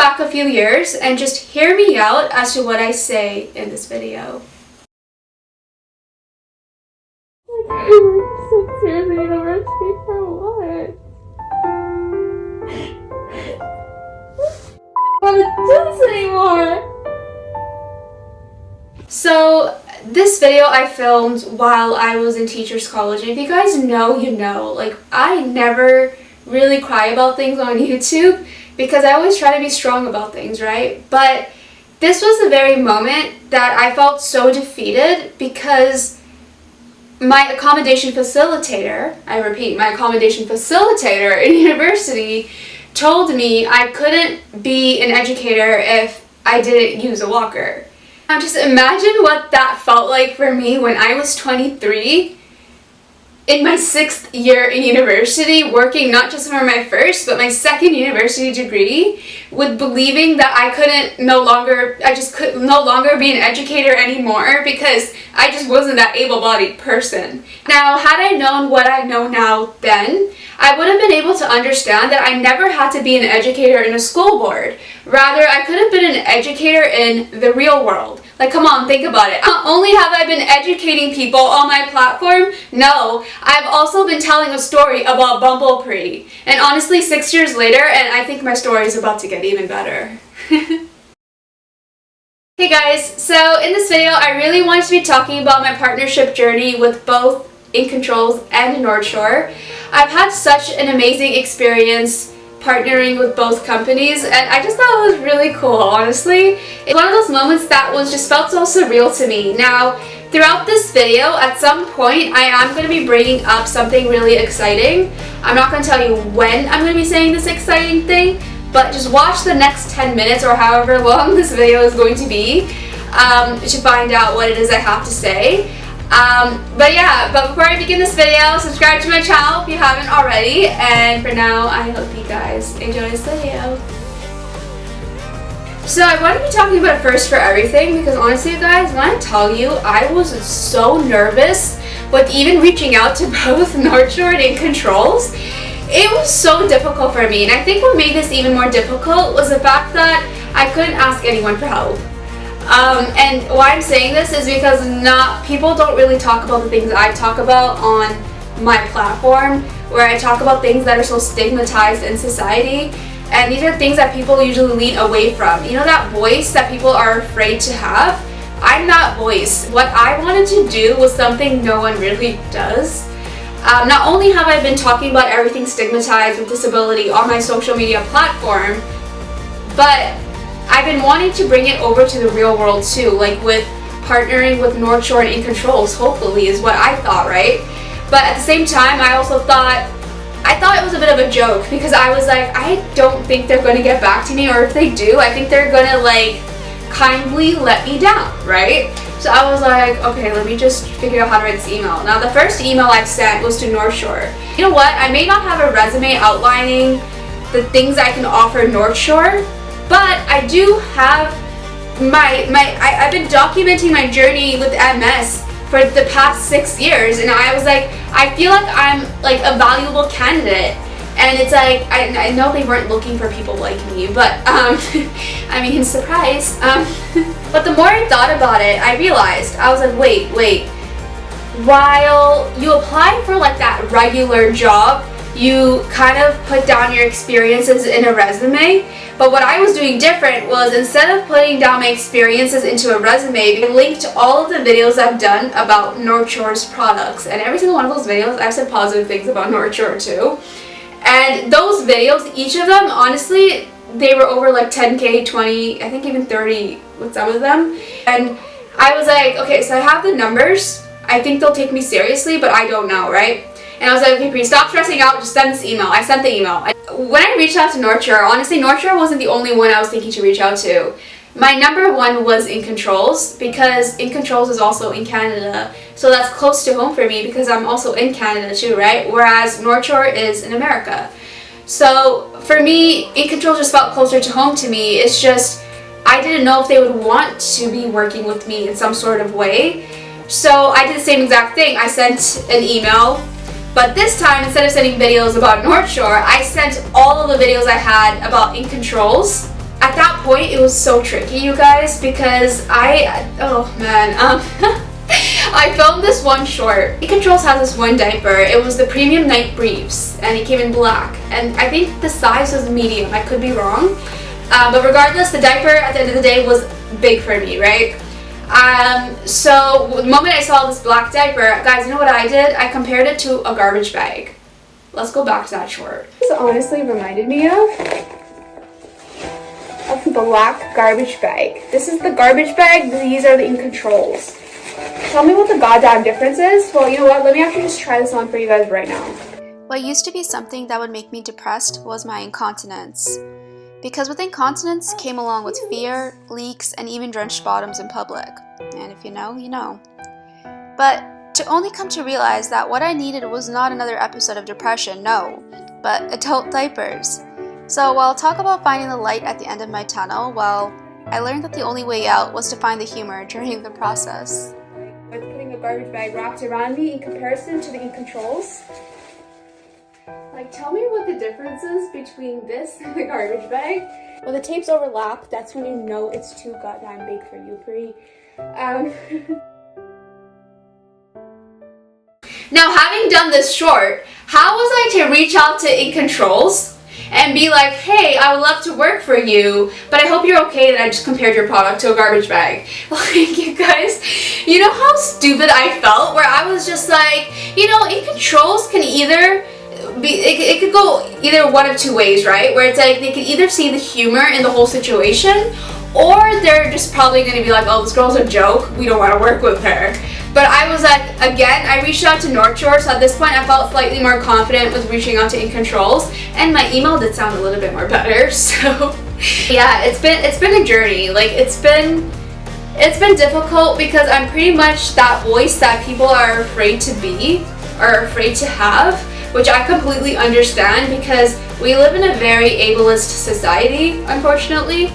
back a few years and just hear me out as to what I say in this video. 6 years of university for what? I don't want to do this anymore! So, this video I filmed while I was in teacher's college, and if you guys know, you know. Like, I never really cry about things on YouTube because I always try to be strong about things, right? But this was the very moment that I felt so defeated because my accommodation facilitator, I repeat, my accommodation facilitator in university told me I couldn't be an educator if I didn't use a walker. Now just imagine what that felt like for me when I was 23 in my 6th year in university, working not just for my first but my second university degree, with believing that I could no longer be an educator anymore because I just wasn't that able-bodied person. Now, had I known what I know now then, I would have been able to understand that I never had to be an educator in a school board. Rather, I could have been an educator in the real world. Like, come on, think about it. Not only have I been educating people on my platform, no, I've also been telling a story about Bumblebee. And honestly, 6 years later, and I think my story is about to get even better. Hey guys, so in this video, I really wanted to be talking about my partnership journey with both InControls and NorthShore. I've had such an amazing experience partnering with both companies, and I just thought it was really cool, honestly. It's one of those moments that just felt so surreal to me. Now, throughout this video, at some point, I am going to be bringing up something really exciting. I'm not going to tell you when I'm going to be saying this exciting thing, but just watch the next 10 minutes or however long this video is going to be to find out what it is I have to say. But before I begin this video, subscribe to my channel if you haven't already, and for now, I hope you guys enjoy this video. So I want to be talking about first for everything because honestly, you guys, when I tell you, I was so nervous with even reaching out to both NorthShore and InControls. It was so difficult for me, and I think what made this even more difficult was the fact that I couldn't ask anyone for help. And why I'm saying this is because people don't really talk about the things I talk about on my platform, where I talk about things that are so stigmatized in society, and these are things that people usually lean away from. You know, that voice that people are afraid to have? I'm that voice. What I wanted to do was something no one really does. Not only have I been talking about everything stigmatized with disability on my social media platform, but I've been wanting to bring it over to the real world too, like with partnering with NorthShore and InControls, hopefully, is what I thought, right? But at the same time, I thought it was a bit of a joke because I was like, I don't think they're going to get back to me, or if they do, I think they're going to like kindly let me down, right? So I was like, okay, let me just figure out how to write this email. Now, the first email I sent was to NorthShore. You know what? I may not have a resume outlining the things I can offer NorthShore, but I do have I've been documenting my journey with MS for the past 6 years, and I was like, I feel like I'm like a valuable candidate. And it's like, I know they weren't looking for people like me, but I mean, surprise. But the more I thought about it, I realized, I was like, wait, while you apply for like that regular job, you kind of put down your experiences in a resume. But what I was doing different was, instead of putting down my experiences into a resume, I linked all of the videos I've done about NorthShore's products. And every single one of those videos, I've said positive things about NorthShore too. And those videos, each of them, honestly, they were over like 10K, 20, I think even 30 with some of them. And I was like, okay, so I have the numbers. I think they'll take me seriously, but I don't know, right? And I was like, okay, please stop stressing out, just send this email. I sent the email. When I reached out to NorthShore, honestly, NorthShore wasn't the only one I was thinking to reach out to. My number one was InControls, because InControls is also in Canada. So that's close to home for me because I'm also in Canada too, right? Whereas NorthShore is in America. So for me, InControl just felt closer to home to me. It's just, I didn't know if they would want to be working with me in some sort of way. So I did the same exact thing. I sent an email, but this time, instead of sending videos about NorthShore, I sent all of the videos I had about InControls at that point it was so tricky, you guys, because oh man, I filmed this one short. InControls has this one diaper. It was the premium night briefs, and it came in black. And I think the size was medium. I could be wrong. But regardless, the diaper at the end of the day was big for me, right? So the moment I saw this black diaper, guys, you know what I did? I compared it to a garbage bag. Let's go back to that short. This honestly reminded me of a black garbage bag. This is the garbage bag. These are the InControls. Tell me what the goddamn difference is. Well, you know what? Let me actually just try this on for you guys right now. What used to be something that would make me depressed was my incontinence. Because with incontinence came along with fear, leaks, and even drenched bottoms in public. And if you know, you know. But to only come to realize that what I needed was not another episode of depression, no, but adult diapers. So while I'll talk about finding the light at the end of my tunnel, well, I learned that the only way out was to find the humor during the process. With putting a garbage bag wrapped around me in comparison to the InControls. Like, tell me what the difference is between this and the garbage bag. When the tapes overlap, that's when you know it's too goddamn big for you, Pri. Now, having done this short, how was I to reach out to InControls and be like, hey, I would love to work for you, but I hope you're okay that I just compared your product to a garbage bag? Like, you guys, you know how stupid I felt? Where I was just like, you know, InControls can either it could go either one of two ways, right? Where it's like they could either see the humor in the whole situation, or they're just probably going to be like, oh, this girl's a joke, we don't want to work with her. But I was like, again, I reached out to North Shore, so at this point I felt slightly more confident with reaching out to InControls, and my email did sound a little bit more better. So yeah, it's been a journey. Like, it's been difficult because I'm pretty much that voice that people are afraid to be or afraid to have, which I completely understand because we live in a very ableist society, unfortunately.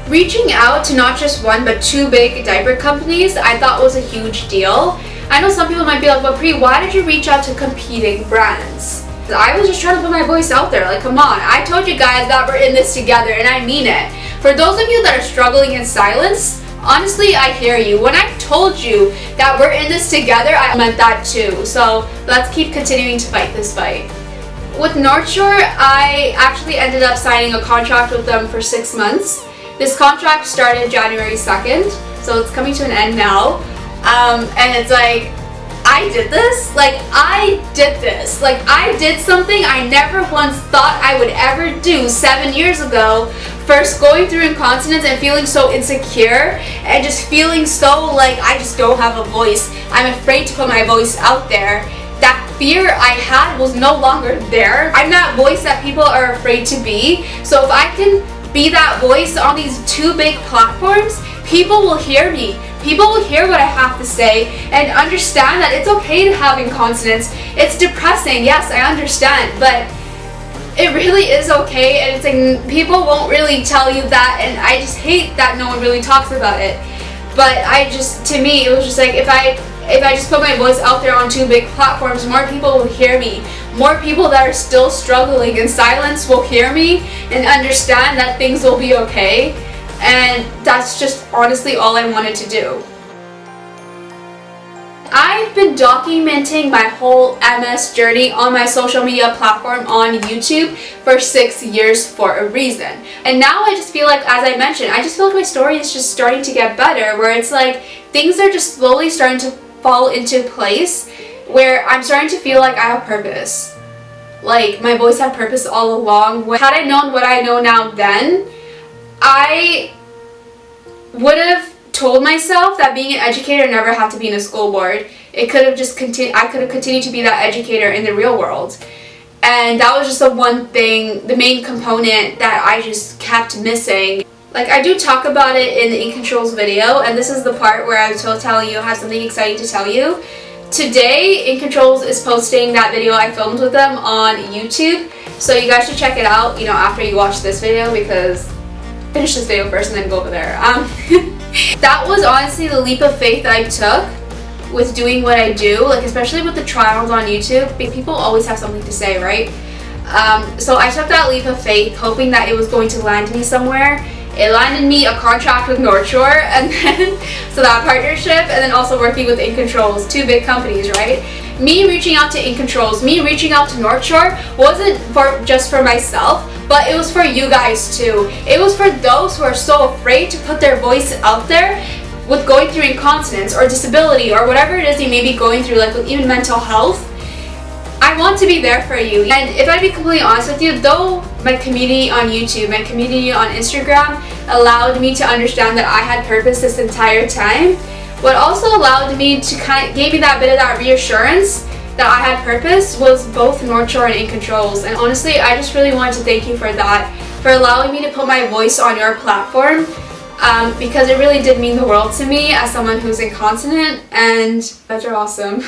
Reaching out to not just one but two big diaper companies I thought was a huge deal. I know some people might be like, but Pri, why did you reach out to competing brands? I was just trying to put my voice out there. Like, come on, I told you guys that we're in this together, and I mean it. For those of you that are struggling in silence, honestly, I hear you. When I told you that we're in this together, I meant that too. So let's keep continuing to fight this fight. With North Shore, I actually ended up signing a contract with them for 6 months. This contract started January 2nd, so it's coming to an end now. And it's like, I did this? Like, I did this. Like, I did something I never once thought I would ever do 7 years ago. First going through incontinence and feeling so insecure and just feeling so like I just don't have a voice. I'm afraid to put my voice out there. That fear I had was no longer there. I'm that voice that people are afraid to be. So if I can be that voice on these two big platforms, people will hear me. People will hear what I have to say and understand that it's okay to have incontinence. It's depressing, yes, I understand, but it really is okay, and it's like people won't really tell you that, and I just hate that no one really talks about it. But to me, it was just like, if I just put my voice out there on two big platforms, more people will hear me. More people that are still struggling in silence will hear me and understand that things will be okay. And that's just honestly all I wanted to do. I've been documenting my whole MS journey on my social media platform on YouTube for 6 years for a reason. And now I just feel like, as I mentioned, I just feel like my story is just starting to get better, where it's like things are just slowly starting to fall into place, where I'm starting to feel like I have purpose. Like, my voice had purpose all along. Had I known what I know now then, I would have told myself that being an educator never had to be in a school board. It could have just I could have continued to be that educator in the real world. And that was just the one thing, the main component that I just kept missing. Like, I do talk about it in the InControls video, and this is the part where I was telling you I have something exciting to tell you. Today, InControls is posting that video I filmed with them on YouTube, so you guys should check it out, you know, after you watch this video, because finish this video first and then go over there. That was honestly the leap of faith that I took with doing what I do, like especially with the trials on YouTube. People always have something to say, right? So I took that leap of faith, hoping that it was going to land me somewhere. It landed me a contract with North Shore, and then so that partnership, and then also working with InControls, 2 big companies, right? Me reaching out to InControls, me reaching out to North Shore wasn't just for myself, but it was for you guys too. It was for those who are so afraid to put their voice out there with going through incontinence or disability or whatever it is you may be going through, like with even mental health. I want to be there for you. And if I'd be completely honest with you, though my community on YouTube, my community on Instagram allowed me to understand that I had purpose this entire time, what also allowed me to gave me that bit of that reassurance that I had purpose was both North Shore and InControls. And honestly, I just really wanted to thank you for that, for allowing me to put my voice on your platform, because it really did mean the world to me as someone who's incontinent, and you guys are awesome.